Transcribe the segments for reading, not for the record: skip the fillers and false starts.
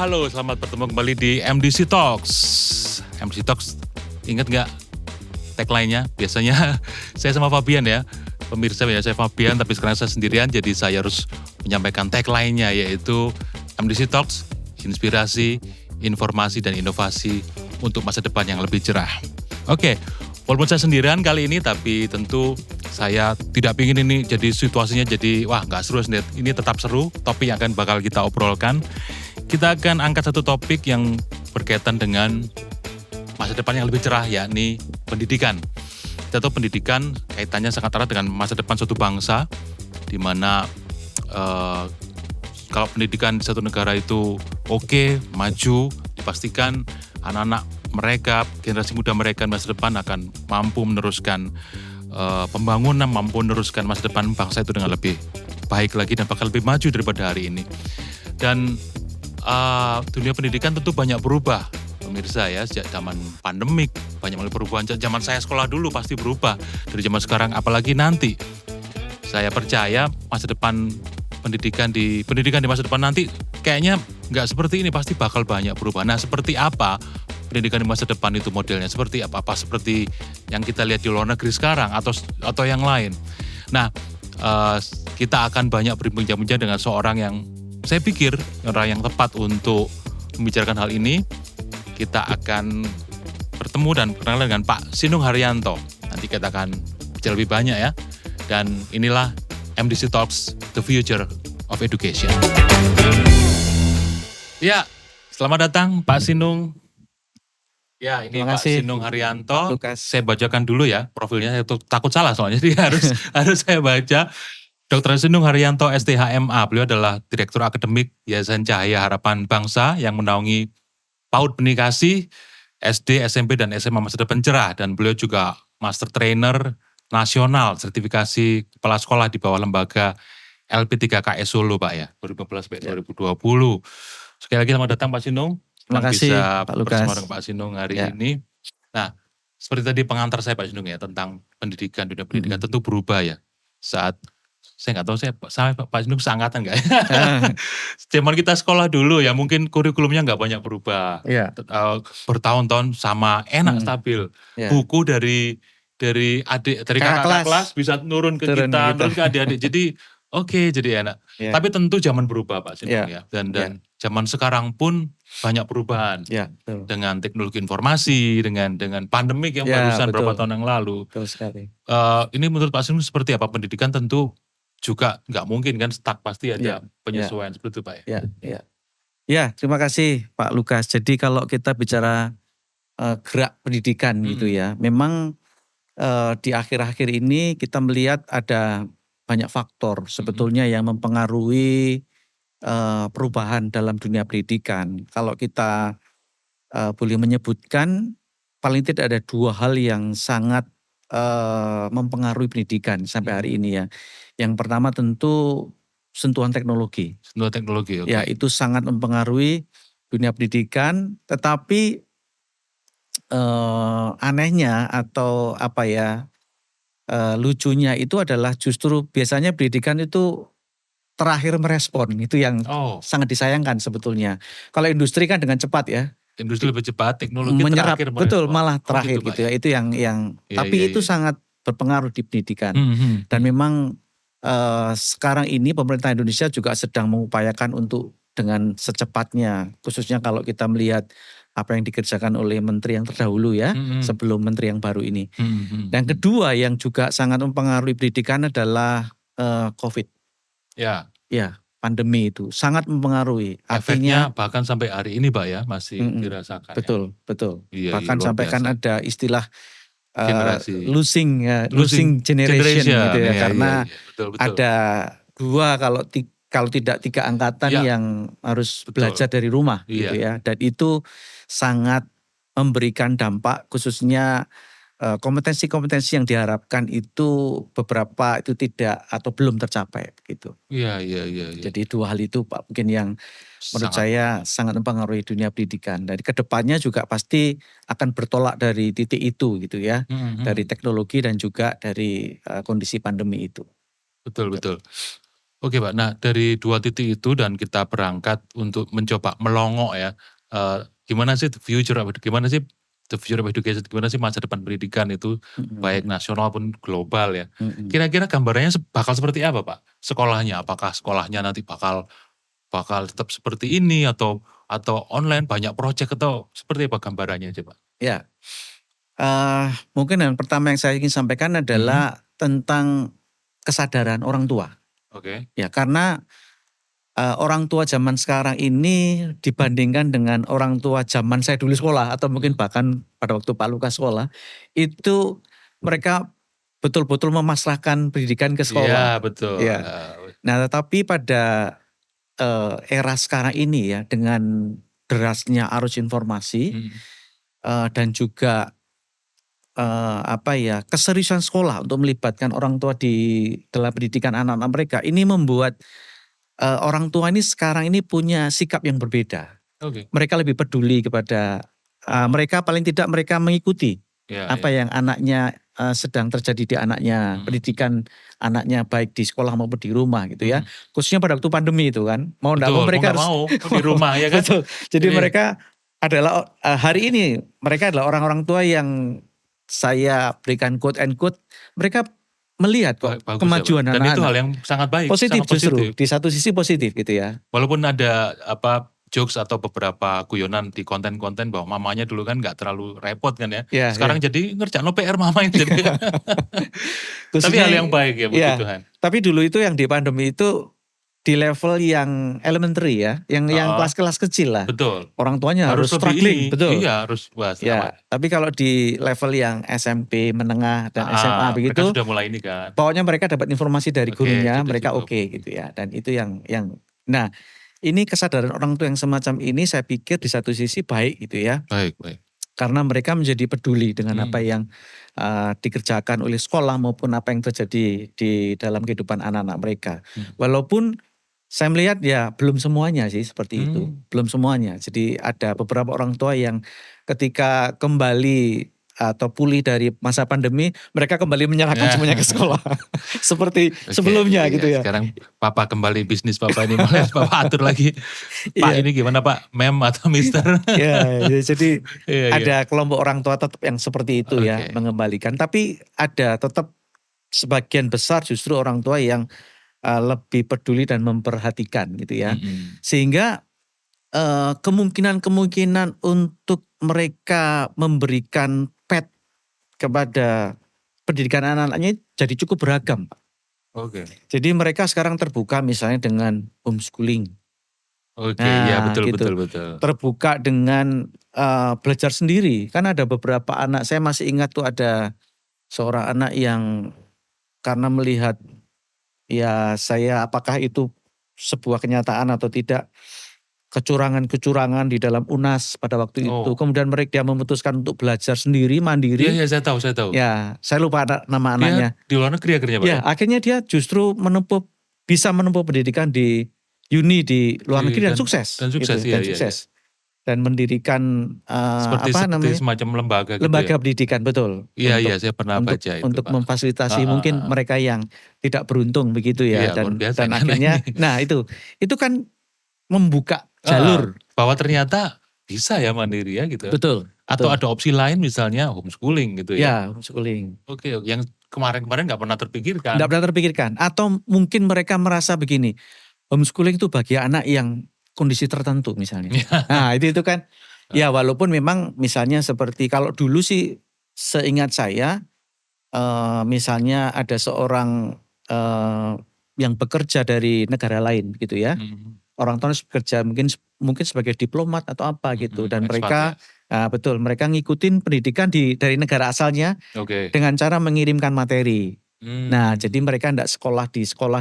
halo, selamat bertemu kembali di MDC Talks. MDC Talks, ingat nggak tagline-nya? Biasanya saya sama Fabian ya, pemirsa ya, saya Fabian, tapi sekarang saya sendirian, jadi saya harus menyampaikan tagline-nya, yaitu MDC Talks, inspirasi, informasi, dan inovasi untuk masa depan yang lebih cerah. Oke, walaupun saya sendirian kali ini, tapi tentu saya tidak ingin ini jadi situasinya jadi, wah nggak seru sendiri. Ini tetap seru, topik yang akan bakal kita obrolkan. Kita akan angkat satu topik yang berkaitan dengan masa depan yang lebih cerah, yakni pendidikan. Kita tahu pendidikan kaitannya sangat erat dengan masa depan suatu bangsa, di mana kalau pendidikan di satu negara itu oke, maju, dipastikan anak-anak mereka, generasi muda mereka masa depan akan mampu meneruskan pembangunan, mampu meneruskan masa depan bangsa itu dengan lebih baik lagi dan bakal lebih maju daripada hari ini. Dan dunia pendidikan tentu banyak berubah, pemirsa ya, sejak zaman pandemik banyak mulai perubahan. Zaman saya sekolah dulu pasti berubah dari zaman sekarang, apalagi nanti. Saya percaya masa depan pendidikan di masa depan nanti kayaknya nggak seperti ini, pasti bakal banyak berubah. Nah, seperti apa pendidikan di masa depan itu modelnya? Seperti apa seperti yang kita lihat di luar negeri sekarang atau yang lain? Nah, kita akan banyak berbincang-bincang dengan seorang yang saya pikir orang yang tepat untuk membicarakan hal ini. Kita akan bertemu dan berkenalan dengan Pak Sinung Haryanto. Nanti kita akan bicara lebih banyak ya. Dan inilah MDC Talks, The Future of Education. Ya, selamat datang Pak Sinung. Ya, ini Pak Sinung Haryanto. Saya bacakan dulu ya profilnya, saya takut salah soalnya, jadi harus saya baca. Dr. Sinung Haryanto, STHMA, beliau adalah Direktur Akademik Yayasan Cahaya Harapan Bangsa yang menaungi PAUD Penikasi, SD, SMP, dan SMA Masa Depan Cerah. Dan beliau juga Master Trainer Nasional Sertifikasi Kepala Sekolah di bawah lembaga LP3KS Solo, Pak ya, 2015-2020. Sekali lagi selamat datang Pak Sinung. Terima kasih bisa Pak Lukas. bersama dengan Pak Sinung hari ini. Nah, seperti tadi pengantar saya Pak Sinung ya, tentang pendidikan, dunia pendidikan tentu berubah ya. Saat saya nggak tahu saya Pak Sinung seangkatan nggak ya? Zaman kita sekolah dulu ya, mungkin kurikulumnya nggak banyak berubah. Bertahun-tahun sama, enak, stabil. Buku dari kakak kelas bisa turun ke kita, turun ke adik-adik. Jadi oke, jadi enak. Tapi tentu zaman berubah Pak Sinung ya. Dan zaman sekarang pun banyak perubahan. Dengan teknologi informasi, dengan pandemik yang barusan berapa tahun yang lalu. Betul sekali. Ini menurut Pak Sinung seperti apa? Pendidikan tentu juga nggak mungkin kan stuck, pasti ada penyesuaian seperti itu Pak ya. Ya, terima kasih Pak Lukas. Jadi kalau kita bicara gerak pendidikan gitu ya, memang di akhir-akhir ini kita melihat ada banyak faktor sebetulnya yang mempengaruhi perubahan dalam dunia pendidikan. Kalau kita boleh menyebutkan, paling tidak ada dua hal yang sangat mempengaruhi pendidikan sampai hari ini ya. Yang pertama tentu sentuhan teknologi. Sentuhan teknologi, oke. Ya, itu sangat mempengaruhi dunia pendidikan, tetapi anehnya atau lucunya itu adalah justru biasanya pendidikan itu terakhir merespon, itu yang sangat disayangkan sebetulnya. Kalau industri kan dengan cepat ya. Industri lebih cepat, teknologi menyerap, terakhir betul, malah terakhir gitu ya. Itu yang tapi itu sangat berpengaruh di pendidikan. Dan memang sekarang ini pemerintah Indonesia juga sedang mengupayakan untuk dengan secepatnya, khususnya kalau kita melihat apa yang dikerjakan oleh menteri yang terdahulu ya, sebelum menteri yang baru ini. Dan kedua yang juga sangat mempengaruhi pendidikan adalah COVID. Ya, pandemi itu sangat mempengaruhi. Efeknya bahkan sampai hari ini Pak ya, masih dirasakan. Betul. Iya, bahkan sampai kan ada istilah losing generation gitu ya, karena betul. ada dua kalau tidak tiga angkatan yang harus belajar dari rumah gitu ya, dan itu sangat memberikan dampak, khususnya kompetensi-kompetensi yang diharapkan itu beberapa itu tidak atau belum tercapai gitu. Iya. Jadi dua hal itu Pak mungkin yang menurut saya sangat mempengaruhi dunia pendidikan. Dari kedepannya juga pasti akan bertolak dari titik itu gitu ya, dari teknologi dan juga dari kondisi pandemi itu. Betul. Oke Pak, nah dari 2 titik itu dan kita berangkat untuk mencoba melongok ya, gimana sih the future of education, gimana sih masa depan pendidikan itu baik Mhm, nasional pun global ya. mhm. Kira-kira gambarannya bakal seperti apa Pak? Sekolahnya, apakah sekolahnya nanti bakal bakal tetap seperti ini atau online banyak proyek atau seperti apa gambarannya coba? Ya, mungkin yang pertama yang saya ingin sampaikan Mhm, adalah tentang kesadaran orang tua. oke. Ya, karena orang tua zaman sekarang ini dibandingkan dengan orang tua zaman saya dulu sekolah atau mungkin Mhm. bahkan pada waktu Pak Lukas sekolah, itu mereka betul-betul memasrahkan pendidikan ke Iya sekolah. betul, Ya. Nah, tetapi pada era sekarang ini ya dengan derasnya arus informasi mhm, dan juga apa ya, keseriusan sekolah untuk melibatkan orang tua di dalam pendidikan anak-anak mereka, ini membuat orang tua ini sekarang ini punya sikap yang berbeda. oke. Mereka lebih peduli kepada Oh, mereka paling tidak mereka mengikuti iya apa iya, yang anaknya sedang terjadi di anaknya, mhm, pendidikan anaknya baik di sekolah maupun di rumah gitu ya. mhm. Khususnya pada waktu pandemi itu kan, mau ndak mau Betul, mau mereka nggak harus mau di rumah ya kan? betul. Jadi Iya, mereka adalah hari ini mereka adalah orang-orang tua yang saya berikan quote and quote, mereka melihat kok bagus ya Pak, kemajuan dan itu hal anak-anak. yang sangat baik, Positif sangat justru, positif. di satu sisi positif gitu ya. Walaupun ada apa, jokes atau beberapa guyonan di konten-konten bahwa mamanya dulu kan nggak terlalu repot kan ya, Ya, sekarang ya. jadi ngerjain PR mama yang jadi tapi hal Khususnya yang baik ya puji ya, Tuhan. tapi dulu itu yang di pandemi itu di level yang elementary ya, yang Heeh, kelas-kelas kecil lah. betul. Orang tuanya Harus harus lebih struggling, ini, betul. iya harus wah selamat. Ya, tapi kalau di level yang SMP, menengah dan SMA Mereka begitu, sudah mulai ini kan. pokoknya mereka dapat informasi dari Oke, gurunya, sudah mereka cukup. oke gitu ya. Dan itu yang nah, ini kesadaran orang tua yang semacam ini saya pikir di satu sisi baik gitu ya. Baik baik. Karena mereka menjadi peduli dengan apa Mhm, yang dikerjakan oleh sekolah maupun apa yang terjadi di dalam kehidupan anak-anak mereka. mhm. Walaupun saya melihat ya belum semuanya sih seperti itu, Mmm, belum semuanya. Jadi ada beberapa orang tua yang ketika kembali atau pulih dari masa pandemi, mereka kembali menyerahkan ya. semuanya ke sekolah. Seperti Oke, sebelumnya iya, gitu ya. sekarang papa kembali bisnis papa ini mulai papa atur lagi. Pak Iya. ini gimana Pak, mem atau mister? Ya, ya, jadi Iya iya, ada kelompok orang tua tetap yang seperti itu ya, oke. mengembalikan. Tapi ada tetap sebagian besar justru orang tua yang lebih peduli dan memperhatikan gitu ya. Mhm, Sehingga kemungkinan-kemungkinan untuk mereka memberikan pet kepada pendidikan anak-anaknya jadi cukup beragam, Pak. oke. Jadi mereka sekarang terbuka misalnya dengan homeschooling. Oke, iya Nah betul betul gitu. betul. Terbuka dengan belajar sendiri. Kan ada beberapa anak, saya masih ingat tuh ada seorang anak yang karena melihat ya saya apakah itu sebuah kenyataan atau tidak, kecurangan-kecurangan di dalam UNAS pada waktu itu. Oh, Kemudian mereka dia memutuskan untuk belajar sendiri, iya mandiri. iya saya tahu saya tahu. Ya, saya lupa nama Dia anaknya. di luar negeri akhirnya Pak Ya, ya? akhirnya dia justru bisa menempuh pendidikan di uni di luar Di negeri dan sukses dan sukses, gitu, iya dan iya iya. sukses. Dan mendirikan Seperti apa seperti namanya, semacam lembaga gitu ya? lembaga pendidikan, betul. Iya iya saya pernah Untuk baca itu untuk Pak. memfasilitasi Heeh mungkin heeh. mereka yang tidak beruntung begitu ya, Iya luar biasa dan ini anak ini. akhirnya nah itu kan membuka Heeh, jalur. bahwa ternyata bisa ya mandiri ya gitu. Betul, Atau betul. ada opsi lain misalnya homeschooling gitu ya? Ya, homeschooling. Oke, yang kemarin-kemarin nggak pernah terpikirkan. Nggak pernah terpikirkan atau mungkin mereka merasa begini, homeschooling itu bagi anak yang kondisi tertentu misalnya. Nah, itu kan ya walaupun memang misalnya seperti kalau dulu sih seingat saya misalnya ada seorang yang bekerja dari negara lain gitu ya. Mhm Orang tua bekerja mungkin mungkin sebagai diplomat atau apa gitu mhm, dan ekspat ya? mereka betul mereka ngikutin pendidikan dari negara asalnya Oke. dengan cara mengirimkan materi. Nah, jadi Mmm, mereka tidak sekolah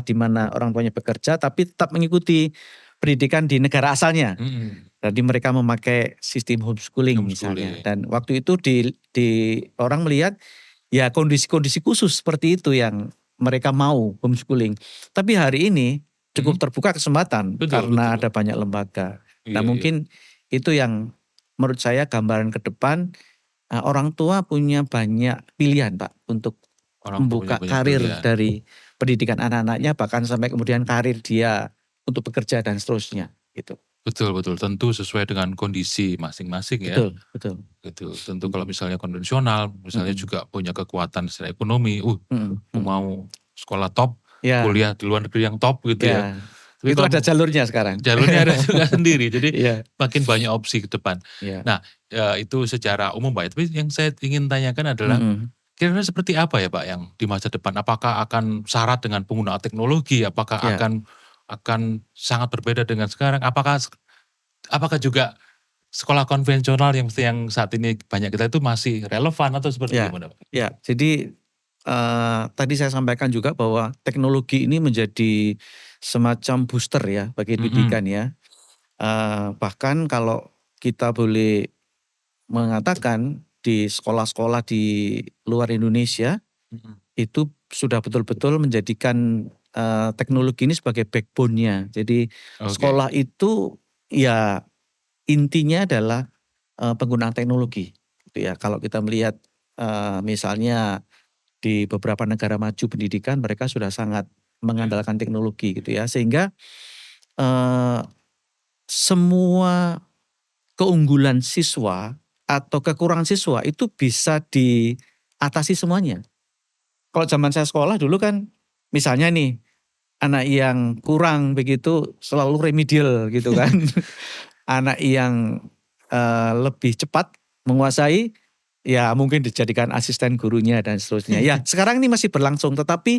di mana orang tuanya bekerja, tapi tetap mengikuti pendidikan di negara asalnya. mhm, Jadi mereka memakai sistem homeschooling misalnya. homeschooling. Dan waktu itu di orang melihat ya kondisi-kondisi khusus seperti itu yang mereka mau homeschooling. Tapi hari ini cukup Mhm, terbuka kesempatan betul karena betul. ada banyak lembaga. Nah Iya iya. mungkin itu yang menurut saya gambaran ke depan orang tua punya banyak pilihan Pak untuk Orang tua membuka punya karir pilihan. dari pendidikan anak-anaknya, bahkan sampai kemudian karir dia untuk bekerja dan seterusnya gitu. Betul, tentu sesuai dengan kondisi masing-masing ya. Betul, betul. Gitu. Tentu kalau misalnya konvensional, misalnya juga punya kekuatan secara ekonomi, aku mau sekolah top, Ya, kuliah di luar negeri yang top gitu ya. ya. Tapi Itu ada kalau jalurnya sekarang. jalurnya ada juga sendiri, jadi Iya, makin banyak opsi ke depan. iya. Nah, itu secara umum Pak. Tapi yang saya ingin tanyakan adalah Mm-mm. kira-kira seperti apa ya Pak yang di masa depan? Apakah akan syarat dengan penggunaan teknologi? Apakah Ya, akan sangat berbeda dengan sekarang? Apakah juga sekolah konvensional yang saat ini banyak kita itu masih relevan atau seperti ya, gimana Pak? ya. Jadi tadi saya sampaikan juga bahwa teknologi ini menjadi semacam booster ya bagi pendidikan ya. Bahkan kalau kita boleh mengatakan di sekolah-sekolah di luar Indonesia itu sudah betul-betul menjadikan teknologi ini sebagai backbone-nya. Jadi Oke. sekolah itu ya intinya adalah penggunaan teknologi. Gitu ya. Kalau kita melihat misalnya di beberapa negara maju pendidikan mereka sudah sangat mengandalkan teknologi gitu ya. Sehingga eh, semua keunggulan siswa atau kekurangan siswa itu bisa diatasi semuanya. Kalau zaman saya sekolah dulu kan misalnya nih anak yang kurang begitu selalu remedial gitu kan. Anak yang lebih cepat menguasai ya mungkin dijadikan asisten gurunya dan seterusnya. Ya sekarang ini masih berlangsung tetapi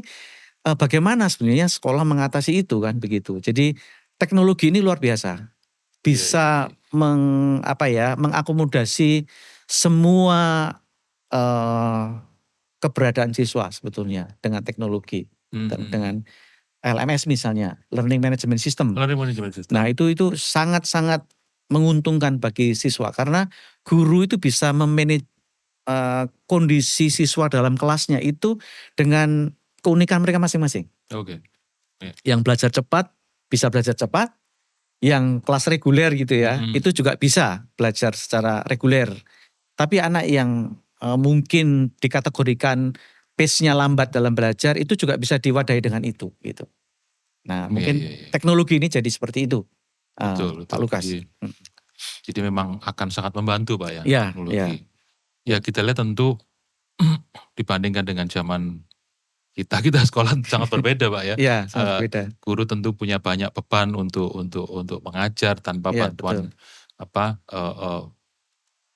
bagaimana sebenarnya sekolah mengatasi itu kan begitu. Jadi teknologi ini luar biasa. Bisa mengakomodasi semua keberadaan siswa sebetulnya dengan teknologi. Dengan LMS misalnya, Learning Management System. Learning Management System. Nah itu sangat-sangat menguntungkan bagi siswa karena guru itu bisa memanage kondisi siswa dalam kelasnya itu dengan keunikan mereka masing-masing. Oke. Yang belajar cepat bisa belajar cepat, yang kelas reguler gitu ya itu juga bisa belajar secara reguler. Tapi anak yang mungkin dikategorikan pace-nya lambat dalam belajar itu juga bisa diwadahi dengan itu gitu. Nah mungkin teknologi ini jadi seperti itu. Betul. Pak Lukas. Jadi memang akan sangat membantu Pak ya teknologi. Ya kita lihat tentu dibandingkan dengan zaman kita sekolah sangat berbeda Pak ya. Iya sangat berbeda. Guru tentu punya banyak beban untuk mengajar tanpa bantuan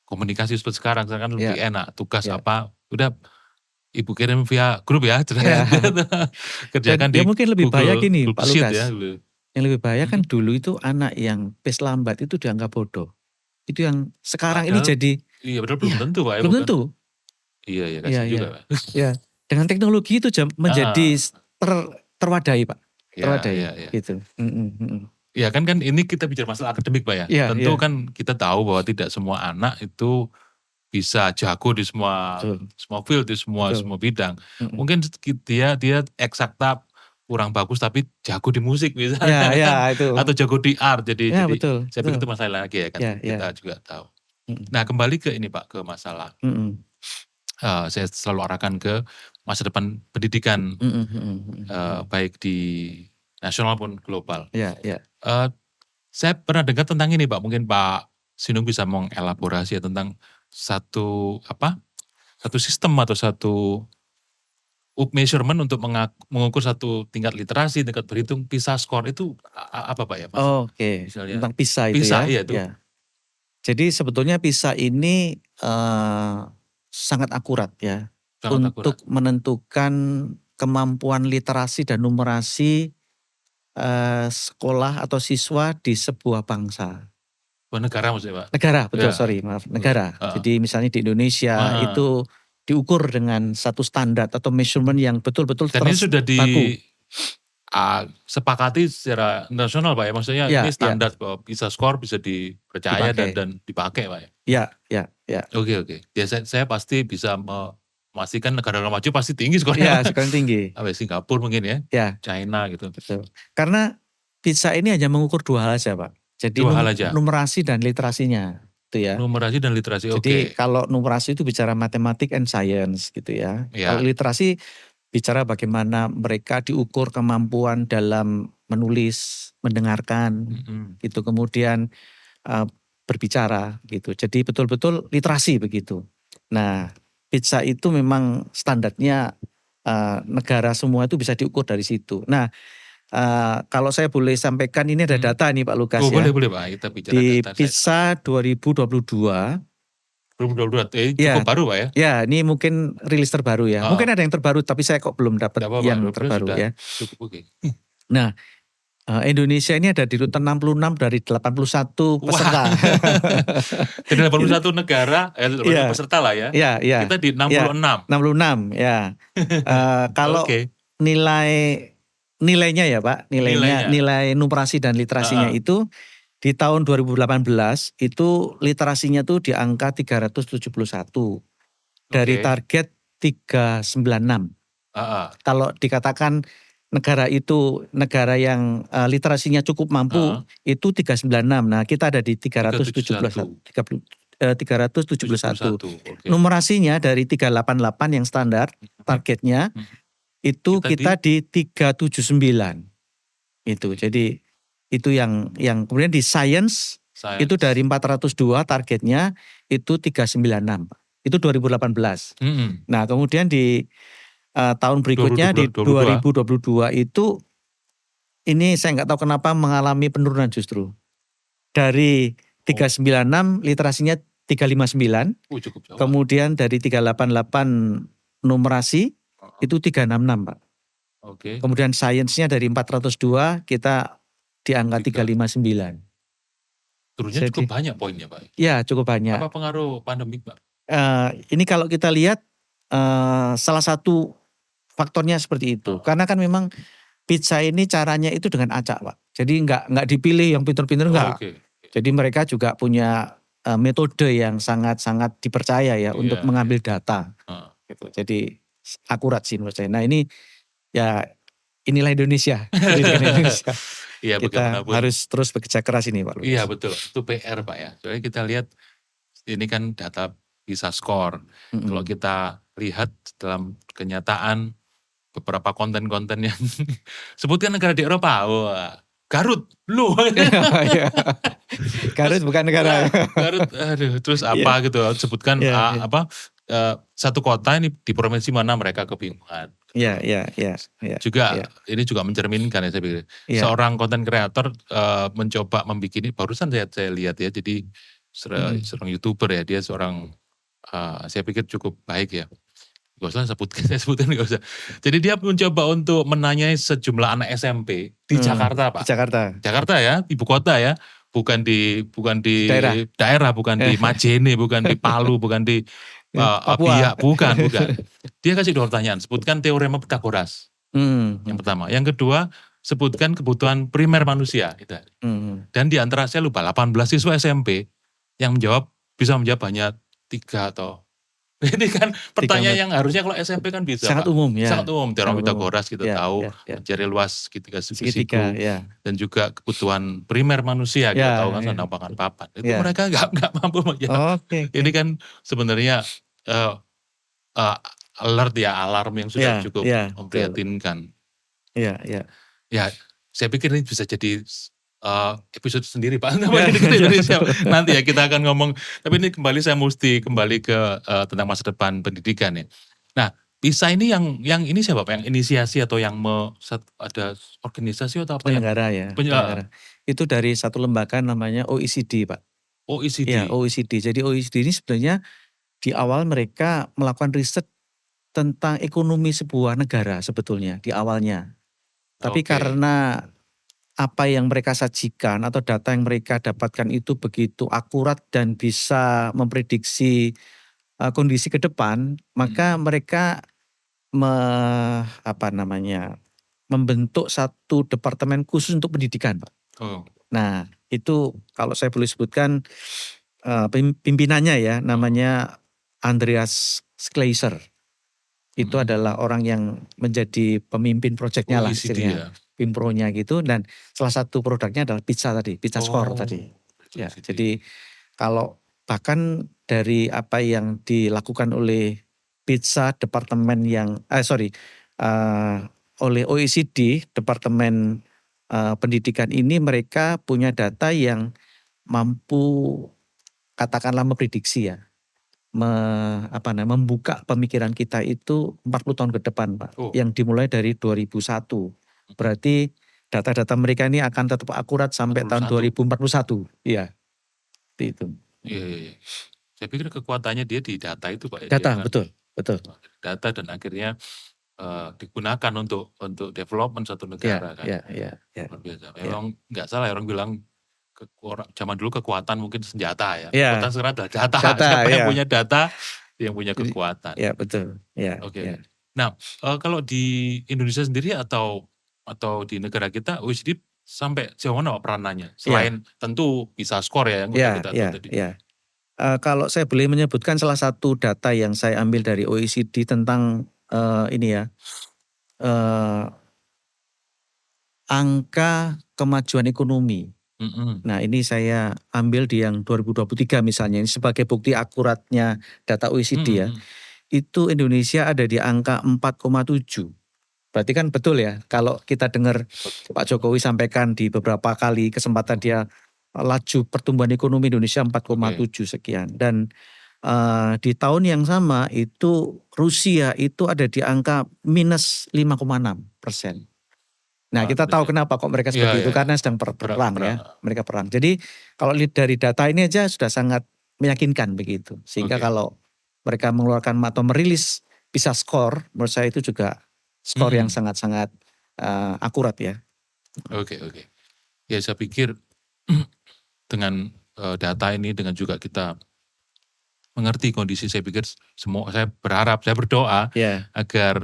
komunikasi seperti sekarang kan lebih enak. Tugas apa udah Ibu kirim via grup ya. Kerjakan Dan di mungkin lebih bahaya gini Google Pak Sheet Lukas. ya. Yang lebih bahaya kan dulu itu anak yang pace lambat itu dianggap bodoh. Itu yang sekarang ini jadi. Iya betul belum tentu Pak ya. Belum tentu. Iya kasih juga Pak. Ya, dengan teknologi itu menjadi terwadahi Pak. Terwadahi gitu. Ya kan ini kita bicara masalah akademik Pak ya. Tentu kan kita tahu bahwa tidak semua anak itu bisa jago di semua field, di semua bidang. Mungkin dia eksakta kurang bagus tapi jago di musik misalnya. Itu. Atau jago di art. Jadi saya pikir itu masalah lagi ya kan. Kita juga tahu. Nah kembali ke ini Pak, ke masalah. Saya selalu arahkan ke masa depan pendidikan baik di nasional maupun global. Saya pernah dengar tentang ini Pak, mungkin Pak Sinung bisa mengelaborasi ya tentang satu sistem atau satu measurement untuk mengukur satu tingkat literasi, tingkat berhitung, PISA score itu apa Pak ya? Oke, tentang PISA itu PISA, ya. Iya, itu. Jadi sebetulnya PISA ini sangat akurat ya untuk menentukan kemampuan literasi dan numerasi sekolah atau siswa di sebuah bangsa. Negara maksudnya Pak? Negara, betul maaf, negara. Jadi misalnya di Indonesia itu diukur dengan satu standar atau measurement yang betul-betul dan ini sudah sepakati secara nasional Pak ya, maksudnya ini standar bahwa PISA score bisa dipercaya dan dipakai Pak ya? Iya. Oke. Ya saya pasti bisa memastikan negara-negara maju pasti tinggi skornya. Iya, skornya tinggi. Singapura mungkin ya, China gitu. Betul. Karena PISA ini hanya mengukur dua hal saja Pak. Jadi numerasi dan literasinya. gitu ya. Numerasi dan literasi, Jadi oke. kalau numerasi itu bicara matematik and science gitu ya. Kalau Ya. literasi bicara bagaimana mereka diukur kemampuan dalam menulis, mendengarkan Mm-mm. gitu. Kemudian berbicara gitu. Jadi betul-betul literasi begitu. Nah, PISA itu memang standarnya negara semua itu bisa diukur dari situ. Nah, kalau saya boleh sampaikan ini ada data nih Pak Lukas Oh boleh ya. Pak, kita bicara Di data saya senang. PISA 2022, 2022, cukup ya, baru Pak ya? ya ini mungkin rilis terbaru ya. Mungkin ada yang terbaru tapi saya kok belum dapat Tidak apa-apa, yang 2022 terbaru sudah ya. cukup oke. Nah, Indonesia ini ada di urutan 66 dari 81 Wah, peserta. jadi 81 negara, Iya, peserta lah ya. iya, iya. Kita di Ya, 66. 66 ya. Kalau Oke, nilainya ya Pak, nilainya. nilai numerasi dan literasinya Heeh. itu di tahun 2018 itu literasinya tuh di angka 371 dari Oke. target 396. Heeh. Kalau dikatakan negara itu negara yang literasinya cukup mampu Heeh. itu 396. Nah, kita ada di 371. 371. 71, oke. Numerasinya dari 388 yang standar targetnya itu Kita kita di 379. Itu. Jadi itu yang kemudian di science itu science. dari 402 targetnya itu 396. Itu 2018. Nah, kemudian di tahun berikutnya di 2022 itu ini saya nggak tahu kenapa mengalami penurunan justru. Dari 396 literasinya 359. Cukup jauh. Kemudian dari 388 numerasi itu 366 Pak. Oke. Kemudian sainsnya dari 402 kita di angka 359. Turunnya cukup banyak poinnya Pak. Ya cukup banyak. Apa pengaruh pandemi Pak? Ini kalau kita lihat salah satu faktornya seperti itu. Karena kan memang PISA ini caranya itu dengan acak Pak. Jadi nggak dipilih yang pinter-pinter enggak. Jadi mereka juga punya metode yang sangat-sangat dipercaya ya untuk mengambil data. Gitu. Jadi akurat sih menurut saya. Nah ini ya inilah Indonesia. Indonesia. Iya, kita harus terus bekerja keras ini Pak Lukas. Iya betul, itu PR Pak ya. Soalnya kita lihat ini kan data PISA score. Kalau kita lihat dalam kenyataan beberapa konten-konten yang sebutkan negara di Eropa, wah Garut, lu. Garut bukan negara. Garut, aduh, terus apa gitu, sebutkan satu kota ini di provinsi mana mereka kebingungan. Iya. Juga ini juga mencerminkan ya saya pikir. Seorang konten kreator mencoba membuat ini, barusan saya lihat ya, jadi seorang YouTuber ya, dia seorang saya pikir cukup baik ya. Gak usah sebutkan gak usah. Jadi dia mencoba untuk menanyai sejumlah anak SMP di Jakarta Pak. Di Jakarta ya, ibu kota ya. Bukan di daerah, bukan di Majene, bukan di Palu, bukan di Biak, bukan. Dia kasih 2 pertanyaan, sebutkan teorema Pythagoras. Yang pertama. Yang kedua, sebutkan kebutuhan primer manusia. Dan di antara saya lupa 18 siswa SMP yang bisa menjawab hanya 3 atau ini kan pertanyaan yang harusnya kalau SMP kan bisa sangat Pak. umum ya. Sangat umum, teorema Pythagoras kita tahu, mencari luas segitiga dan juga kebutuhan primer manusia kita tahu kan sandang pangan papan. Itu mereka nggak mampu menjawab. Ini kan sebenarnya alert ya, alarm yang sudah cukup memprihatinkan. Iya. Ya, saya pikir ini bisa jadi episode sendiri Pak. Nanti ya kita akan ngomong. Tapi ini saya mesti kembali ke tentang masa depan pendidikan ya. Nah, PISA ini yang ini siapa Pak? Yang inisiasi atau yang ada organisasi atau apa? Penyelenggara ya. Itu dari satu lembaga namanya OECD Pak. OECD? Ya OECD. Jadi OECD ini sebenarnya di awal mereka melakukan riset tentang ekonomi sebuah negara sebetulnya di awalnya. Tapi karena apa yang mereka sajikan atau data yang mereka dapatkan itu begitu akurat dan bisa memprediksi kondisi ke depan, maka mereka membentuk satu departemen khusus untuk pendidikan, Pak. Nah, itu kalau saya boleh sebutkan pimpinannya ya, namanya Andreas Schleicher. Itu adalah orang yang menjadi pemimpin proyeknya lah istilahnya. Pimpronya gitu, dan salah satu produknya adalah PISA tadi, PISA score tadi. Ya, jadi kalau bahkan dari apa yang dilakukan oleh pizza departemen oleh OECD departemen pendidikan ini, mereka punya data yang mampu katakanlah memprediksi ya, membuka pemikiran kita itu 40 tahun ke depan, Pak. Oh, Yang dimulai dari 2001. Berarti data-data mereka ini akan tetap akurat sampai tahun 41. 2041. Iya, itu. Iya, iya, iya. Saya pikir kekuatannya dia di data itu Pak. Dia Data, kan betul. data dan akhirnya digunakan untuk development satu negara kan. Ya. Luar biasa. Memang nggak salah orang bilang zaman dulu kekuatan mungkin senjata ya. Ya, Kekuatan sekarang adalah data. data, Siapa yang ya. punya data, dia yang punya Jadi, kekuatan. ya, betul. Ya, Oke. ya. Nah, kalau di Indonesia sendiri atau di negara kita, OECD sampai sejauh mana Pak peranannya? Selain tentu bisa skor ya yang udah kita tahu tadi. Ya. Kalau saya boleh menyebutkan salah satu data yang saya ambil dari OECD tentang angka kemajuan ekonomi. Nah, ini saya ambil di yang 2023 misalnya, ini sebagai bukti akuratnya data OECD ya. Itu Indonesia ada di angka 4,7. Berarti kan betul ya, kalau kita dengar Pak Jokowi sampaikan di beberapa kali kesempatan dia, laju pertumbuhan ekonomi Indonesia 4,7 sekian. Dan di tahun yang sama itu Rusia itu ada di angka minus 5,6%. Nah, kita tahu kenapa kok mereka seperti itu, karena sedang perang ya, mereka perang. Jadi kalau lihat dari data ini aja sudah sangat meyakinkan begitu. Sehingga kalau mereka mengeluarkan atau merilis bisa skor, menurut saya itu juga skor yang sangat-sangat akurat ya. Oke. Ya saya pikir dengan data ini, dengan juga kita mengerti kondisi, saya pikir saya berharap, saya berdoa agar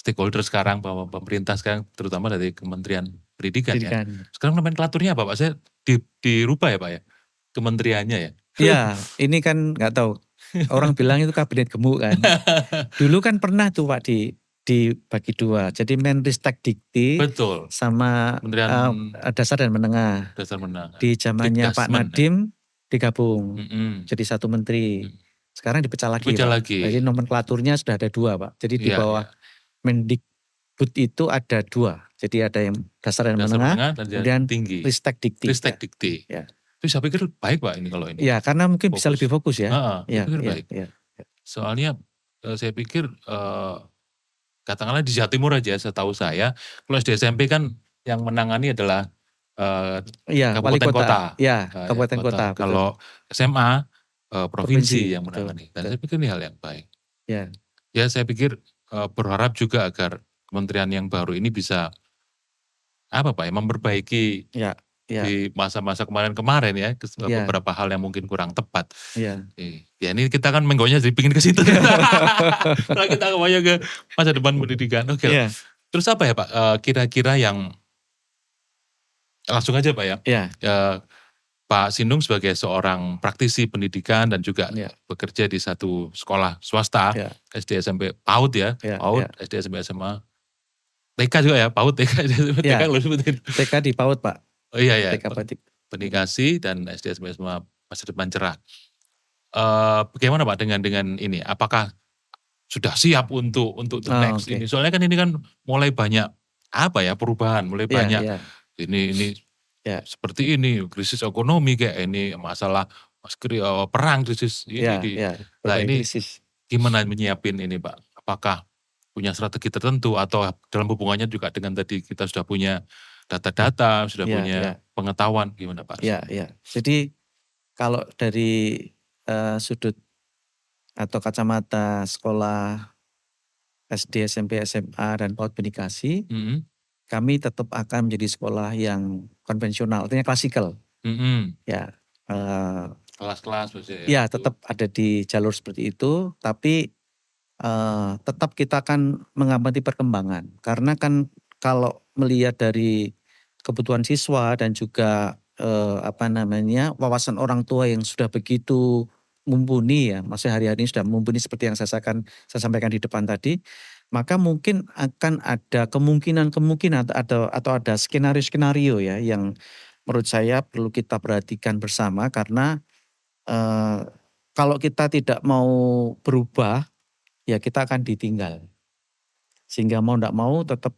stakeholder sekarang, bahwa pemerintah sekarang terutama dari Kementerian Pendidikan ya. Sekarang nomenklaturnya apa Pak? Saya dirubah ya Pak ya? Kementeriannya ya? Iya, ini kan nggak tahu. Orang bilang itu kabinet gemuk kan. Dulu kan pernah tuh Pak dibagi dua. Jadi Menristek Dikti sama dasar dan menengah. Di zamannya Pak Nadiem digabung. Jadi satu menteri. Sekarang dipecah lagi Pak. Jadi nomenklaturnya sudah ada dua Pak. Jadi di bawah Mendikbud itu ada dua. Jadi ada yang dasar dan menengah, kemudian Ristek Dikti. Ya. Itu saya pikir baik Pak ini kalau ini. Ya, karena mungkin bisa lebih fokus ya. Saya pikir baik. Soalnya saya pikir katakanlah di Jawa Timur aja, setahu saya, kalau SD SMP kan yang menangani adalah kabupaten kota. Ya, kabupaten kota. Kalau SMA provinsi yang menangani. Dan saya pikir ini hal yang baik. Ya, saya pikir berharap juga agar kementerian yang baru ini bisa memperbaiki di masa-masa kemarin ya, beberapa hal yang mungkin kurang tepat. Ya ini kita kan menggonya jadi pingin ke situ. Kalau kita ngomongnya ke masa depan pendidikan. Oke. Terus apa ya Pak, kira-kira yang langsung aja Pak ya. Pak Sindung sebagai seorang praktisi pendidikan dan juga bekerja di satu sekolah swasta, SD SMP PAUD ya, PAUD, SD SMP SMA, TK juga ya, PAUD, TK, TK di PAUD Pak. Oh iya, Pendidikan dan SD SMP SMA masa depan cerah. Bagaimana Pak dengan ini? Apakah sudah siap untuk the next ini? Soalnya kan ini kan mulai banyak perubahan, mulai banyak ini seperti ini, krisis ekonomi kayak ini, masalah perang, krisis ini. Nah ini gimana menyiapin ini Pak? Apakah punya strategi tertentu atau dalam hubungannya juga dengan tadi kita sudah punya data-data, sudah punya pengetahuan, gimana Pak? Jadi kalau dari sudut atau kacamata sekolah SD, SMP, SMA dan PAUD Pendidikan, kami tetap akan menjadi sekolah yang konvensional, artinya klasikal. Kelas-kelas ya. Tetap ada di jalur seperti itu, tapi tetap kita akan mengamati perkembangan. Karena kan kalau melihat dari kebutuhan siswa dan juga wawasan orang tua yang sudah begitu mumpuni ya, maksudnya hari-hari ini sudah mumpuni seperti yang saya sampaikan di depan tadi, maka mungkin akan ada kemungkinan atau ada skenario-skenario ya yang menurut saya perlu kita perhatikan bersama karena kalau kita tidak mau berubah, ya kita akan ditinggal. Sehingga mau tidak mau tetap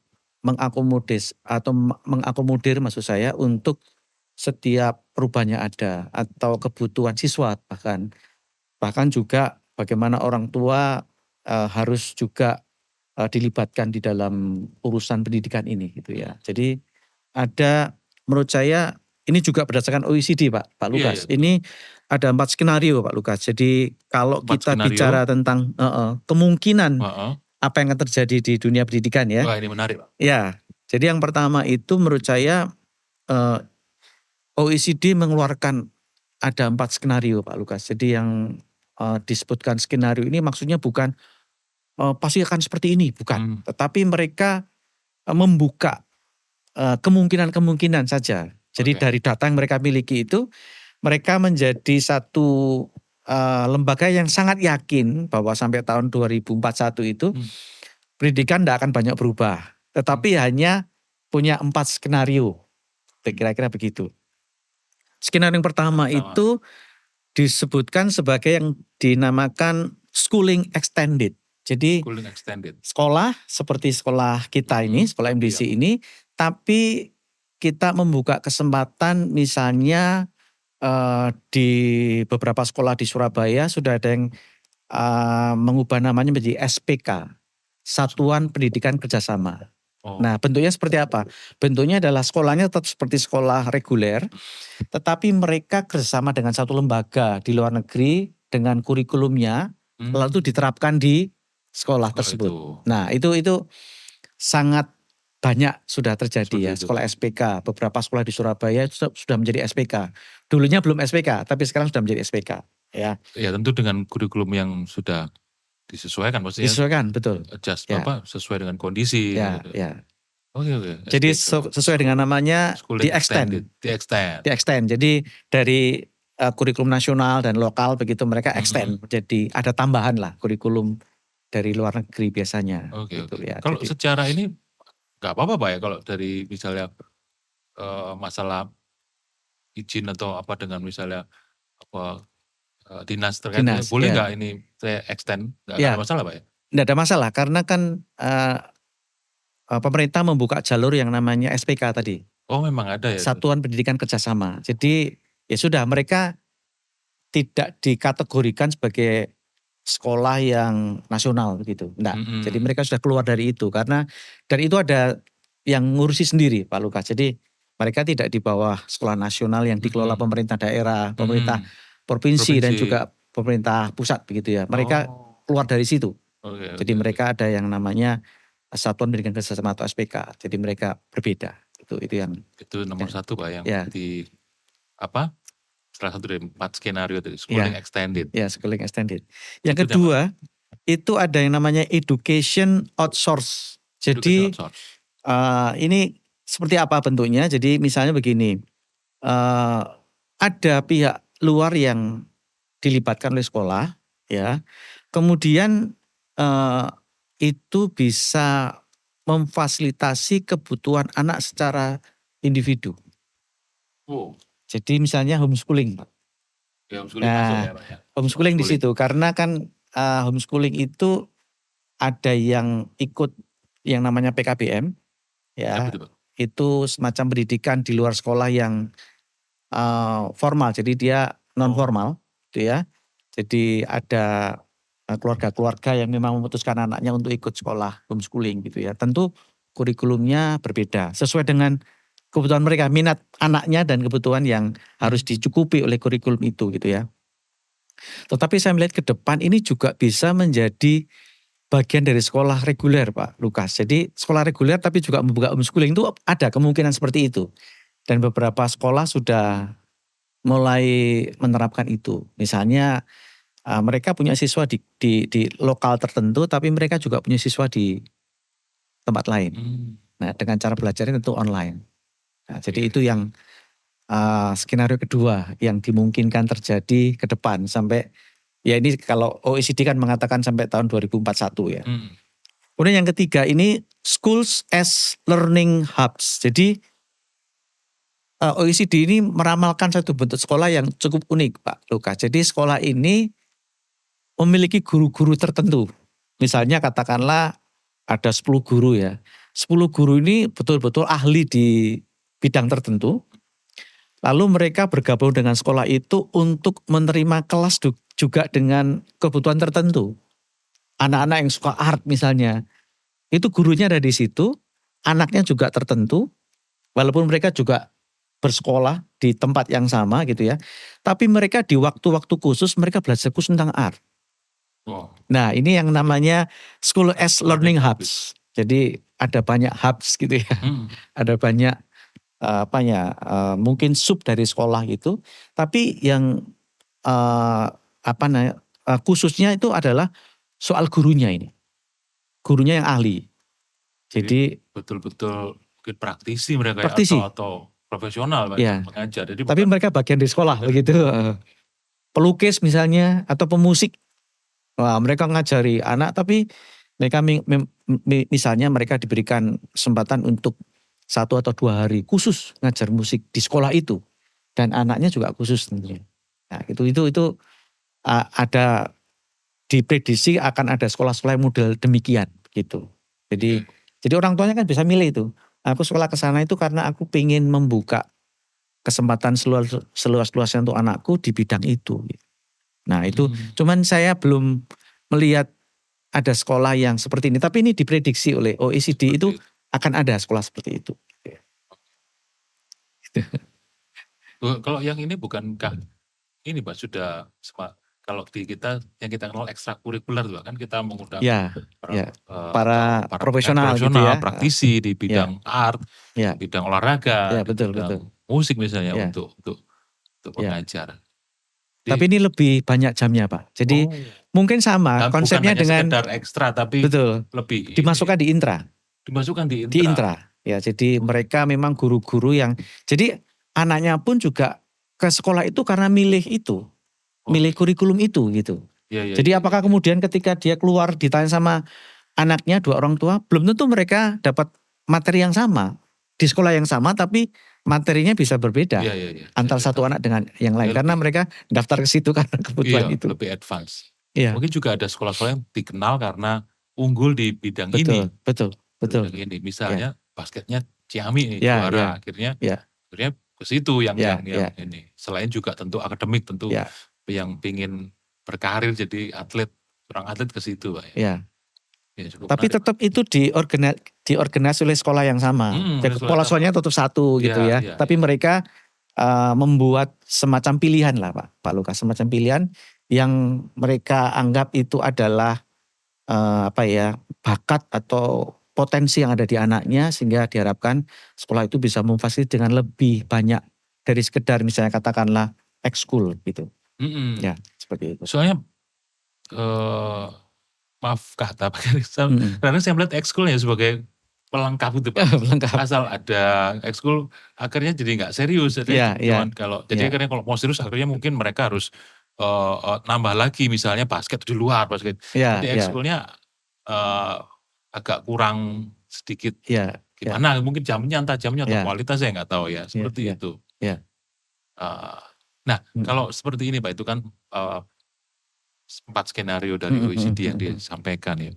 mengakomodir maksud saya untuk setiap perubahannya ada atau kebutuhan siswa bahkan juga bagaimana orang tua harus juga dilibatkan di dalam urusan pendidikan ini gitu ya. Jadi ada menurut saya ini juga berdasarkan OECD Pak Lukas. Ini ada 4 skenario Pak Lukas. Jadi kalau 4 kita skenario. bicara tentang kemungkinan Heeh. apa yang akan terjadi di dunia pendidikan ya. Wah ini menarik Pak. Ya, jadi yang pertama itu menurut saya OECD mengeluarkan ada 4 skenario Pak Lukas. Jadi yang disebutkan skenario ini maksudnya bukan pasti akan seperti ini, bukan. Tetapi mereka membuka kemungkinan-kemungkinan saja. Jadi dari data yang mereka miliki itu, mereka menjadi satu lembaga yang sangat yakin bahwa sampai tahun 2041 itu pendidikan tidak akan banyak berubah. Tetapi hanya punya 4 skenario. Kira-kira begitu. Skenario yang pertama itu disebutkan sebagai yang dinamakan schooling extended. Jadi sekolah seperti sekolah kita ini, sekolah MDC ini, tapi kita membuka kesempatan misalnya di beberapa sekolah di Surabaya sudah ada yang mengubah namanya menjadi SPK, Satuan Pendidikan Kerjasama. Nah bentuknya seperti apa? Bentuknya adalah sekolahnya tetap seperti sekolah reguler, tetapi mereka kerjasama dengan satu lembaga di luar negeri dengan kurikulumnya, lalu diterapkan di sekolah tersebut. Nah itu sangat banyak sudah terjadi ya sekolah SPK. Beberapa sekolah di Surabaya sudah menjadi SPK. Dulunya belum SPK, tapi sekarang sudah menjadi SPK. Ya tentu dengan kurikulum yang sudah disesuaikan maksudnya. Disesuaikan, betul. Adjust sesuai dengan kondisi. Ya. Oke. Jadi sesuai dengan namanya di extend. Jadi dari kurikulum nasional dan lokal begitu mereka extend. Jadi ada tambahan lah kurikulum dari luar negeri biasanya. Oke. Ya. Kalau secara ini nggak apa-apa Pak ya kalau dari misalnya masalah izin atau apa dengan misalnya dinas terkait boleh nggak ini saya extend? Nggak ada masalah Pak ya? Nggak ada masalah karena kan pemerintah membuka jalur yang namanya SPK tadi. Oh memang ada ya? Satuan Pendidikan Kerjasama. Jadi ya sudah mereka tidak dikategorikan sebagai sekolah yang nasional begitu. Enggak. Jadi mereka sudah keluar dari itu karena dari itu ada yang ngurusi sendiri Pak Lukas. Jadi mereka tidak di bawah sekolah nasional yang dikelola pemerintah daerah, pemerintah provinsi dan juga pemerintah pusat begitu ya. Mereka keluar dari situ. Jadi mereka ada yang namanya Satuan Pendidikan Kerjasama atau SPK. Jadi mereka berbeda. Itu nomor satu Pak yang di salah satu dari 4 skenario dari schooling extended. Ya, schooling extended. Yang kedua itu ada yang namanya education outsource. Jadi ini seperti apa bentuknya? Jadi misalnya begini, ada pihak luar yang dilibatkan oleh sekolah, ya. Kemudian itu bisa memfasilitasi kebutuhan anak secara individu. Jadi misalnya homeschooling, Pak. Homeschooling di situ karena kan homeschooling itu ada yang ikut yang namanya PKBM, ya. Itu semacam pendidikan di luar sekolah yang formal, jadi dia non formal, gitu ya. Jadi ada keluarga-keluarga yang memang memutuskan anaknya untuk ikut sekolah homeschooling gitu ya. Tentu kurikulumnya berbeda sesuai dengan kebutuhan mereka, minat anaknya dan kebutuhan yang harus dicukupi oleh kurikulum itu gitu ya. Tetapi saya melihat ke depan ini juga bisa menjadi bagian dari sekolah reguler Pak Lukas. Jadi sekolah reguler tapi juga membuka homeschooling itu ada kemungkinan seperti itu. Dan beberapa sekolah sudah mulai menerapkan itu. Misalnya mereka punya siswa di lokal tertentu tapi mereka juga punya siswa di tempat lain. Nah dengan cara belajarnya tentu online. Nah, jadi itu yang skenario kedua yang dimungkinkan terjadi ke depan sampai ya ini kalau OECD kan mengatakan sampai tahun 2041 ya. Kemudian yang ketiga ini schools as learning hubs. Jadi OECD ini meramalkan satu bentuk sekolah yang cukup unik Pak Lukas. Jadi sekolah ini memiliki guru-guru tertentu. Misalnya katakanlah ada 10 guru ya. 10 guru ini betul-betul ahli di bidang tertentu. Lalu mereka bergabung dengan sekolah itu untuk menerima kelas juga dengan kebutuhan tertentu. Anak-anak yang suka art misalnya, itu gurunya ada di situ, anaknya juga tertentu, walaupun mereka juga bersekolah di tempat yang sama gitu ya. Tapi mereka di waktu-waktu khusus mereka belajar khusus tentang art. Wow. Nah ini yang namanya School as Learning Hubs. Jadi ada banyak hubs gitu ya. Ada banyak mungkin sub dari sekolah itu. Tapi yang khususnya itu adalah soal gurunya ini. Gurunya yang ahli. Jadi betul-betul mungkin praktisi mereka praktisi. atau profesional ya. mengajar. Jadi tapi mereka bagian di sekolah begitu. Pelukis misalnya atau pemusik. Wah, mereka ngajari anak tapi mereka misalnya mereka diberikan kesempatan untuk 1 atau 2 hari khusus ngajar musik di sekolah itu. Dan anaknya juga khusus tentunya. Nah, itu ada diprediksi akan ada sekolah-sekolah yang model demikian gitu. Jadi orang tuanya kan bisa milih itu. Aku sekolah ke sana itu karena aku pengen membuka kesempatan seluas-luasnya untuk anakku di bidang itu. Nah itu cuman saya belum melihat ada sekolah yang seperti ini. Tapi ini diprediksi oleh OECD itu akan ada sekolah seperti itu. Kalau yang ini bukankah ini Pak sudah kalau di kita yang kita kenal ekstrakurikuler kan kita mengundang para profesional gitu ya, praktisi di bidang art, bidang olahraga, betul. musik misalnya untuk pengajar. Tapi ini lebih banyak jamnya Pak. Jadi mungkin sama konsepnya dengan sekedar ekstra tapi betul, lebih dimasukkan di intra. Di intra. Ya, jadi mereka memang guru-guru yang jadi anaknya pun juga ke sekolah itu karena milih itu. Milih kurikulum itu gitu. Jadi apakah kemudian ketika dia keluar ditanya sama anaknya 2 orang tua, belum tentu mereka dapat materi yang sama di sekolah yang sama tapi materinya bisa berbeda antara satu anak dengan yang lain karena mereka daftar ke situ karena kebutuhan itu. Lebih advance. Mungkin juga ada sekolah-sekolah yang dikenal karena unggul di bidang ini. Betul. Ini misalnya basketnya Ciami juara akhirnya ke situ yang ini. Selain juga tentu akademik tentu yang pingin berkarir jadi atlet, seorang atlet ke situ Pak ya. Tapi tetap itu diorganisasi oleh sekolah yang sama. Sekolahnya tetap satu gitu ya. Tapi mereka membuat semacam pilihan lah Pak Lukas, semacam pilihan yang mereka anggap itu adalah bakat atau potensi yang ada di anaknya sehingga diharapkan sekolah itu bisa memfasilitasi dengan lebih banyak dari sekedar misalnya katakanlah ekskul gitu. Ya seperti itu. Soalnya maaf kata karena saya melihat ekskul ya sebagai pelengkap itu Pak. Asal ada ekskul akhirnya jadi nggak serius. Akhirnya kalau mau serius akhirnya mungkin mereka harus nambah lagi misalnya basket di luar basket. Jadi ekskulnya agak kurang sedikit gimana mungkin jamnya atau kualitas saya nggak tahu ya seperti itu. Nah kalau seperti ini Pak itu kan 4 skenario dari OECD yang disampaikan ya.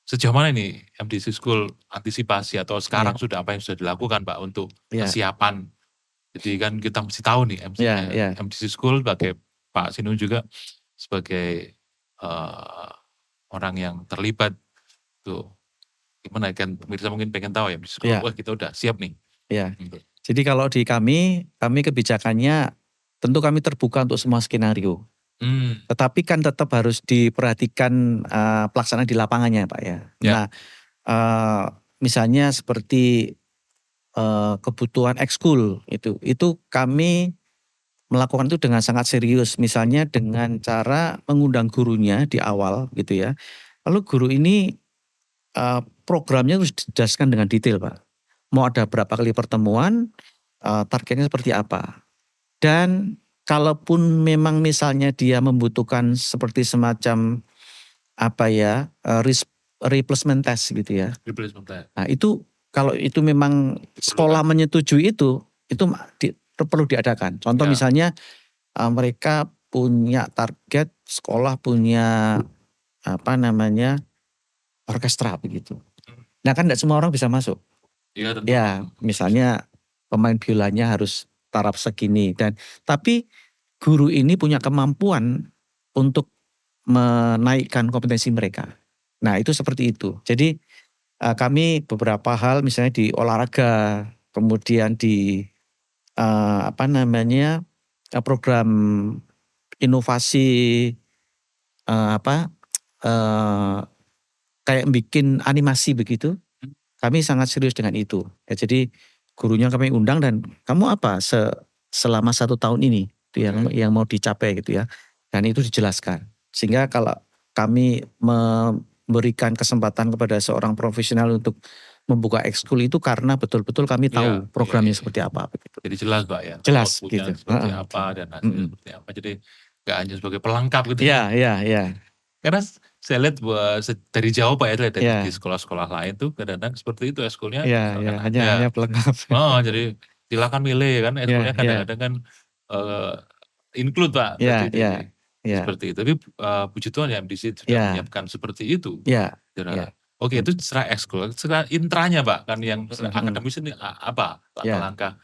Sejauh mana ini MDC School antisipasi atau sekarang sudah apa yang sudah dilakukan Pak untuk kesiapan? Jadi kan kita mesti tahu nih MDC School sebagai Pak Sinu juga sebagai orang yang terlibat tuh gimana kan pemirsa mungkin pengen tahu ya MDC School wah kita udah siap nih. Jadi kalau di kami kebijakannya tentu kami terbuka untuk semua skenario. Tetapi kan tetap harus diperhatikan pelaksanaan di lapangannya Pak ya. Nah misalnya seperti kebutuhan ekskul itu kami melakukan itu dengan sangat serius. Misalnya dengan cara mengundang gurunya di awal gitu ya. Lalu guru ini programnya harus dijelaskan dengan detail Pak. Mau ada berapa kali pertemuan, targetnya seperti apa. Dan kalaupun memang misalnya dia membutuhkan seperti semacam replacement test gitu ya. Replacement test. Nah itu kalau itu memang sekolah menyetujui itu itu perlu diadakan. Contoh Ya. misalnya mereka punya target sekolah punya orkestra begitu. Nah kan tidak semua orang bisa masuk. Iya tentu. Ya misalnya pemain biolanya harus taraf segini tapi guru ini punya kemampuan untuk menaikkan kompetensi mereka. Nah itu seperti itu. Jadi kami beberapa hal misalnya di olahraga, kemudian di program inovasi kayak bikin animasi begitu. Kami sangat serius dengan itu. Ya, jadi gurunya kami undang dan kamu apa selama 1 tahun ini itu yang mau dicapai gitu ya. Dan itu dijelaskan. Sehingga kalau kami memberikan kesempatan kepada seorang profesional untuk membuka ekskul itu karena betul-betul kami tahu programnya seperti apa begitu. Jadi jelas Pak ya. Jelas outputnya gitu. seperti apa dan hasilnya seperti apa. Jadi nggak hanya sebagai pelengkap gitu. Iya. Karena saya lihat dari jauh Pak ya, dari Iya. di sekolah-sekolah lain tuh kadang-kadang seperti itu ekskulnya. Iya, misalkan hanya pelengkap. jadi silakan milih kan ekskulnya kadang-kadang kan include Pak. Iya. Seperti itu. Tapi puji Tuhan ya MDC sudah menyiapkan seperti itu. Iya. Oke, itu secara ekskul, secara intranya Pak, kan yang akademis ini apa langkah-langkah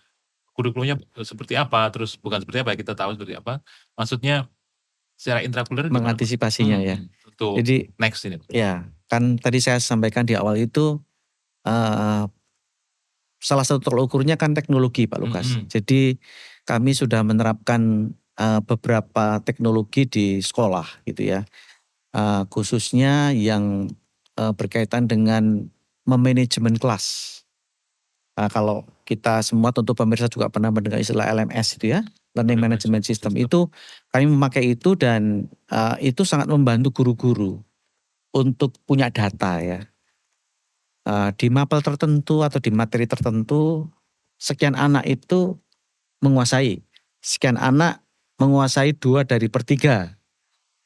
kurikulumnya seperti apa, terus bukan seperti apa, kita tahu seperti apa. Maksudnya secara intrakurikuler mengantisipasinya ya. Untuk jadi next ini. Ya, kan tadi saya sampaikan di awal itu salah satu tolak ukurnya kan teknologi Pak Lukas. Jadi kami sudah menerapkan beberapa teknologi di sekolah gitu ya. Khususnya yang berkaitan dengan memanajemen kelas. Kalau kita semua tentu pemirsa juga pernah mendengar istilah LMS itu ya, Learning Management System. Itu kami memakai itu dan itu sangat membantu guru-guru untuk punya data ya. Di mapel tertentu atau di materi tertentu, sekian anak itu menguasai. Sekian anak menguasai 2/3.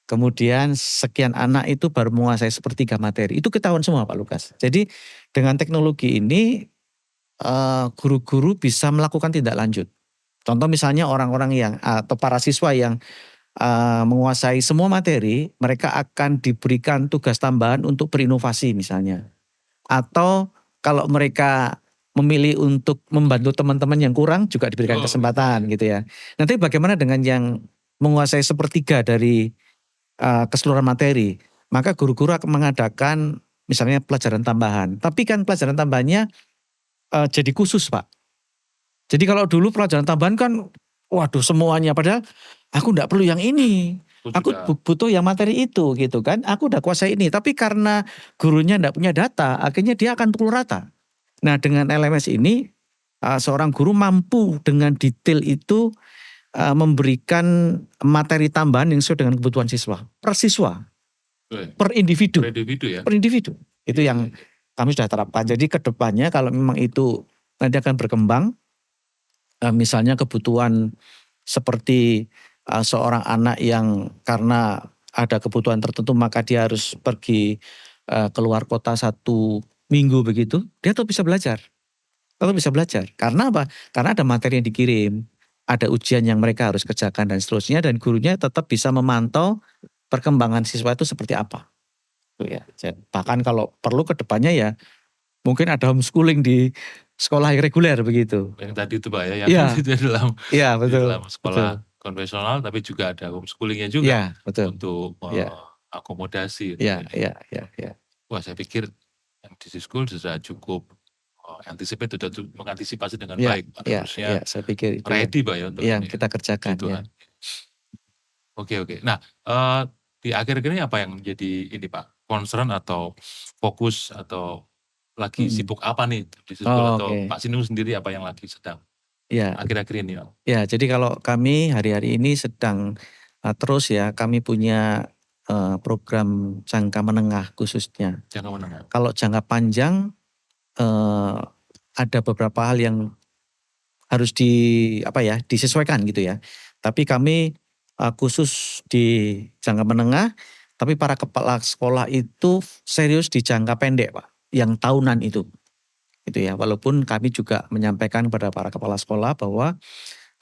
Kemudian sekian anak itu baru menguasai 1/3 materi. Itu ketahuan semua Pak Lukas. Jadi dengan teknologi ini guru-guru bisa melakukan tindak lanjut. Contoh misalnya orang-orang yang atau para siswa yang menguasai semua materi, mereka akan diberikan tugas tambahan untuk berinovasi misalnya. Atau kalau mereka memilih untuk membantu teman-teman yang kurang juga diberikan kesempatan gitu ya. Nanti bagaimana dengan yang menguasai 1/3 dari keseluruhan materi? Maka guru-guru akan mengadakan misalnya pelajaran tambahan. Tapi kan pelajaran tambahannya jadi khusus Pak. Jadi kalau dulu pelajaran tambahan kan waduh semuanya, padahal aku enggak perlu yang ini. Aku butuh yang materi itu gitu kan. Aku udah kuasai ini. Tapi karena gurunya enggak punya data, akhirnya dia akan pukul rata. Nah dengan LMS ini seorang guru mampu dengan detail itu memberikan materi tambahan yang sesuai dengan kebutuhan siswa. Per siswa. Per individu. Per individu. Itu yang kami sudah terapkan. Jadi kedepannya kalau memang itu nanti akan berkembang. Misalnya kebutuhan seperti seorang anak yang karena ada kebutuhan tertentu maka dia harus pergi keluar kota 1 minggu begitu, dia tetap bisa belajar. Karena apa? Karena ada materi yang dikirim, ada ujian yang mereka harus kerjakan dan seterusnya, dan gurunya tetap bisa memantau perkembangan siswa itu seperti apa. Ya. Bahkan kalau perlu ke depannya ya mungkin ada homeschooling di sekolah yang reguler begitu. Yang tadi itu Pak ya, yang itu dalam sekolah konvensional tapi juga ada homeschoolingnya juga untuk akomodasi. Iya. Wah saya pikir MDC School sudah cukup mengantisipasi dengan baik. Harusnya saya pikir itu ready Pak ya untuk yang kita kerjakan. Ya. Oke. Nah di akhir ini apa yang menjadi ini Pak concern atau fokus atau lagi sibuk apa nih di sekolah atau Pak Sinung sendiri apa yang lagi sedang akhir-akhir ini? Ya, jadi kalau kami hari-hari ini sedang terus ya kami punya program jangka menengah khususnya. Jangka menengah. Kalau jangka panjang ada beberapa hal yang harus disesuaikan gitu ya. Tapi kami khusus di jangka menengah, tapi para kepala sekolah itu serius di jangka pendek Pak, yang tahunan itu. gitu ya. Walaupun kami juga menyampaikan kepada para kepala sekolah bahwa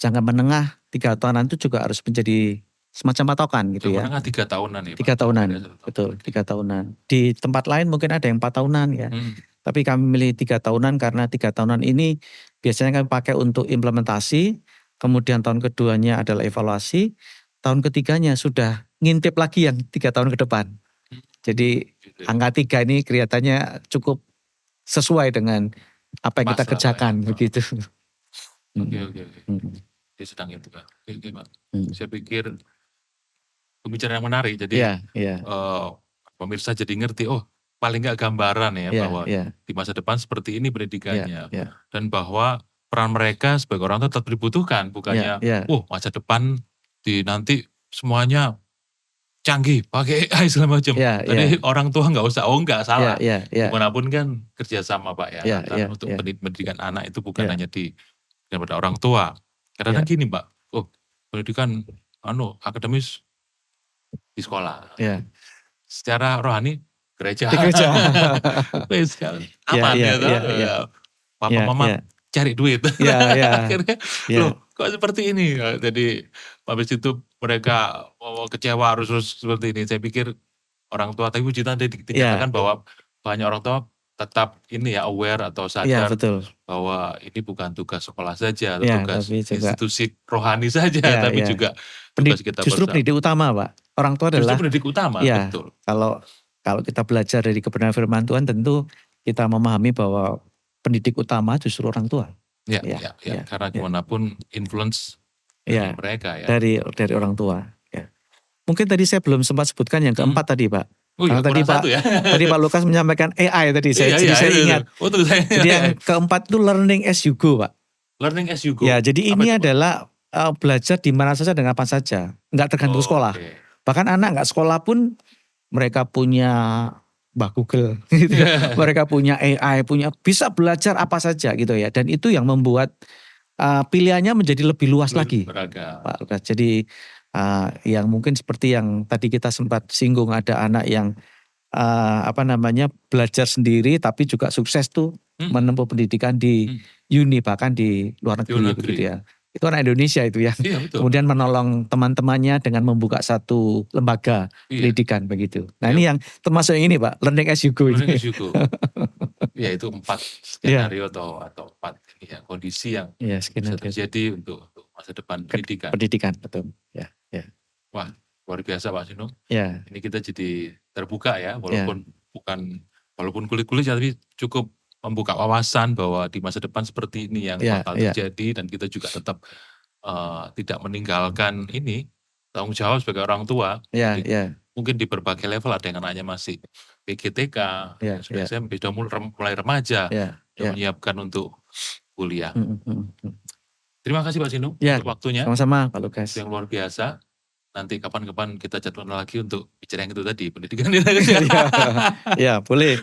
jangka menengah 3 tahunan itu juga harus menjadi semacam patokan gitu Yang ya. menengah 3 tahunan ya 3 Pak. tahunan, Ada 1 tahun. betul 3 tahunan. Di tempat lain mungkin ada yang 4 tahunan ya. Tapi kami milih 3 tahunan karena 3 tahunan ini biasanya kami pakai untuk implementasi, kemudian tahun keduanya adalah evaluasi, tahun ketiganya sudah ngintip lagi yang 3 tahun ke depan. Jadi Gitu ya. angka 3 ini kelihatannya cukup sesuai dengan apa yang kita Masa lah kerjakan ya. begitu. Oke. Mm. Dia sedang itu Pak. Oke Pak. Mm. Saya pikir pembicaraan yang menarik. Jadi Iya. pemirsa jadi ngerti, oh paling nggak gambaran ya Iya, bahwa iya, di masa depan seperti ini pendidikannya. iya. Dan bahwa peran mereka sebagai orang tua tetap dibutuhkan. Bukannya, Iya. masa depan nanti semuanya canggih, pakai AI segala macam. Iya, Tadi orang tua nggak usah, nggak salah. Iya. Dimanapun kan kerjasama Pak ya. Iya, Karena iya, untuk iya. pendidikan anak itu bukan Iya. hanya kepada orang tua. Kadang-kadang Iya. gini Pak, pendidikan akademis di sekolah. Iya. Secara rohani gereja. Di gereja. Aman Iya, gitu. iya. Papa Iya, mama iya. cari duit. Iya. Akhirnya Iya. loh kok seperti ini. Jadi habis itu mereka kecewa harus seperti ini. Saya pikir orang tua, tapi puji Tuhan dikatakan bahwa banyak orang tua tetap ini ya aware atau Iya, sadar betul. bahwa ini bukan tugas sekolah saja atau Iya, tugas tapi juga institusi rohani saja, Iya, tapi iya. juga tugas kita Justru bersama. pendidik utama Pak. Orang tua Justru adalah pendidik utama, Iya. betul. Kalau kita belajar dari kebenaran firman Tuhan, tentu kita memahami bahwa pendidik utama justru orang tua. Ya, Iya, karena iya. gimana pun influence Iya, mereka ya. dari orang tua. Ya. Mungkin tadi saya belum sempat sebutkan yang keempat tadi Pak. Oh iya, Karena tadi kurang satu ya. Tadi Pak Lukas menyampaikan AI tadi, saya ingat. Betul, Jadi yang keempat itu learning as you go Pak. Learning as you go. Ya, jadi Apa ini itu, Pak? adalah belajar di mana saja dengan apa saja, nggak tergantung sekolah. Oke. Bahkan anak nggak sekolah pun mereka punya Mbah Google, gitu ya. Mereka punya AI, bisa belajar apa saja gitu ya. Dan itu yang membuat pilihannya menjadi lebih luas lagi, Beragam. Pak Lukas. Jadi yang mungkin seperti yang tadi kita sempat singgung, ada anak yang belajar sendiri tapi juga sukses tuh menempuh pendidikan di uni, bahkan di luar negeri begitu ya. Itu anak Indonesia itu ya. Iya, betul. Kemudian menolong teman-temannya dengan membuka satu lembaga pendidikan begitu. Nah, ini yang termasuk yang ini Pak, learning as you go. Learning as you go. Ya, itu 4 skenario atau 4 kondisi yang bisa terjadi untuk masa depan pendidikan. Pendidikan, betul. Ya. Wah, luar biasa Pak Sino. Ya. Ini kita jadi terbuka ya, walaupun kulit-kulit tapi cukup membuka wawasan bahwa di masa depan seperti ini yang bakal terjadi, dan kita juga tetap tidak meninggalkan ini tanggung jawab sebagai orang tua. Mungkin di berbagai level, ada yang anaknya masih PGTK, sudah SMP, sudah mulai remaja, sudah menyiapkan untuk kuliah. Terima kasih Pak Sino untuk waktunya. Sama-sama Pak Lukas. Yang luar biasa. Nanti kapan-kapan kita jadwal lagi untuk bicara yang itu tadi, pendidikan. Ya, boleh.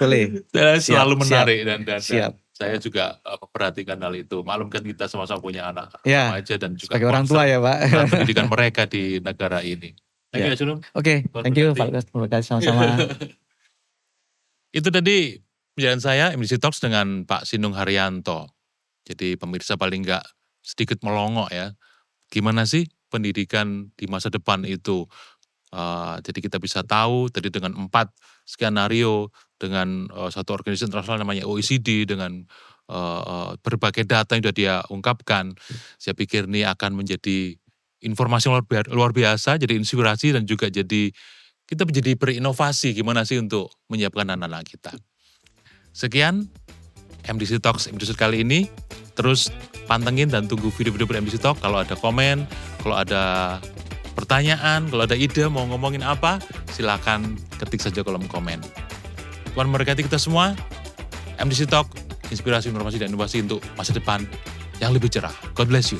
Selalu menarik dan siap. Saya juga memperhatikan hal itu. Maklum kan kita sama-sama punya anak remaja dan juga sebagai orang tua ya Pak. Pendidikan mereka di negara ini. Thank you Pak Sino. Oke, thank you Pak Lukas. Terima kasih sama-sama. Itu tadi pembicaraan saya MDC Talks dengan Pak Sinung Haryanto. Jadi pemirsa paling enggak sedikit melongok ya. Gimana sih pendidikan di masa depan itu? Jadi kita bisa tahu tadi dengan 4 skenario, dengan satu organisasi internasional namanya OECD, dengan berbagai data yang sudah dia ungkapkan. Saya pikir ini akan menjadi informasi luar biasa, jadi inspirasi, dan juga jadi kita menjadi berinovasi gimana sih untuk menyiapkan anak-anak kita. Sekian MDC Talks episode kali ini. Terus pantengin dan tunggu video-video dari MDC Talk. Kalau ada komen, kalau ada pertanyaan, kalau ada ide mau ngomongin apa, silakan ketik saja kolom komen. Tuhan memberkati kita semua. MDC Talk, inspirasi, informasi, dan inovasi untuk masa depan yang lebih cerah. God bless you.